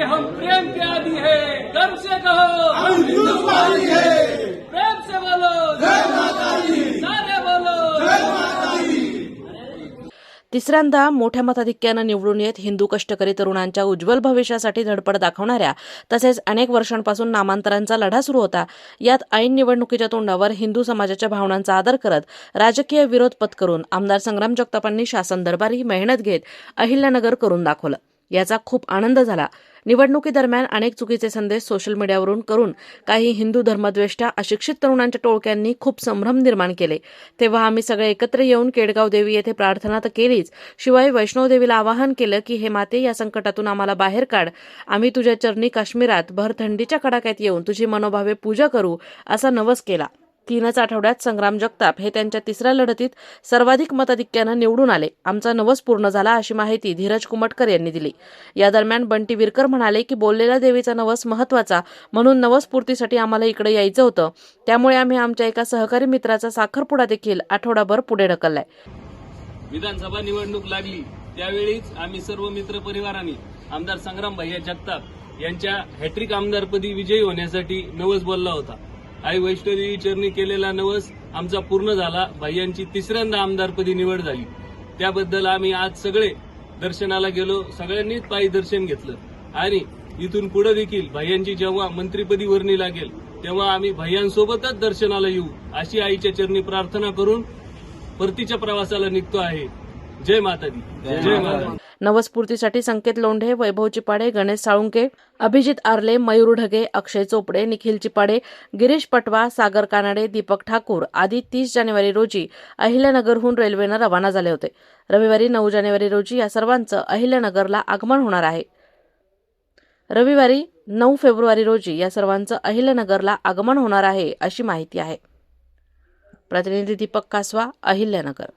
हम प्रेम के आदि है, गर्व से कहो हम हिंदुस्तानी है। प्रेम से बोलो जय माता दी। सारे बोलो जय माता दी। तिसऱ्यांदा मोठ्या मताधिक्यानं निवडून येत हिंदू कष्टकरी तरुणांच्या उज्ज्वल भविष्यासाठी धडपड दाखवणाऱ्या तसेच अनेक वर्षांपासून नामांतरांचा लढा सुरू होता. यात ऐन निवडणुकीच्या तोंडावर हिंदू समाजाच्या भावनांचा आदर करत राजकीय विरोध पत्करून आमदार संग्राम जगतापांनी शासन दरबारी मेहनत घेत अहिल्यानगर करून दाखवलं. याचा खूप आनंद झाला. निवडणुकीदरम्यान अनेक चुकीचे संदेश सोशल मीडियावरून करून काही हिंदू धर्मद्वेष्टा अशिक्षित तरुणांच्या टोळक्यांनी खूप संभ्रम निर्माण केले. तेव्हा आम्ही सगळे एकत्र येऊन केडगाव देवी येथे प्रार्थना तर केलीच, शिवाय वैष्णव देवीला आवाहन केलं की हे माते, या संकटातून आम्हाला बाहेर काढ. आम्ही तुझ्या चरणी काश्मीरात भर थंडीच्या कडाक्यात येऊन तुझी मनोभावे पूजा करू, असा नवस केला. 3च आठवड्यात संग्राम जगताप हे त्यांच्या तिसऱ्या लढतीत सर्वाधिक मताधिक्यानं निवडून आले. आमचा नवस पूर्ण झाला, अशी माहिती धीरज कुमटकर यांनी दिली. या दरम्यान बंटी विरकर म्हणाले की बोललेला देवीचा नवस महत्वाचा, म्हणून नवसपूर्तीसाठी आम्हाला इकडे यायचं होतं. त्यामुळे आम्ही आमच्या एका सहकारी मित्राचा साखरपुडा देखील आठवडाभर पुढे ढकललाय. विधानसभा निवडणूक लागली त्यावेळीच आम्ही सर्व मित्र परिवारांनी आमदार संग्राम भैया जगताप यांच्या हॅट्रिक आमदारपदी विजयी होण्यासाठी नवस बोलला होता. आई वैष्णोदेवी चरणी केलेला नवस आमचा पूर्ण झाला. भैयांची तिसऱ्यांदा आमदारपदी निवड झाली. त्याबद्दल आम्ही आज सगळे दर्शनाला गेलो. सगळ्यांनीच पायी दर्शन घेतलं आणि इथून पुढे देखील भैयांची जेव्हा मंत्रिपदी वर्णी लागेल तेव्हा आम्ही भैयांसोबतच दर्शनाला येऊ, अशी आईच्या चरणी प्रार्थना करून परतीच्या प्रवासाला निघतो आहे. जय माता दी. जय माता. नवस्फूर्तीसाठी संकेत लोंढे, वैभव चिपाडे, गणेश साळुंके, अभिजित आर्ले, मयूर ढगे, अक्षय चोपडे, निखिल चिपाडे, गिरीश पटवा, सागर कानाडे, दीपक ठाकूर आदी 30 जानेवारी रोजी अहिल्यानगरहून रेल्वेनं रवाना झाले होते. रविवारी 9 जानेवारी रोजी या सर्वांचं अहिल्यानगरला आगमन होणार आहे. रविवारी 9 फेब्रुवारी रोजी या सर्वांचं अहिल्यानगरला आगमन होणार आहे, अशी माहिती आहे. प्रतिनिधी दीपक कासवा, अहिल्यानगर.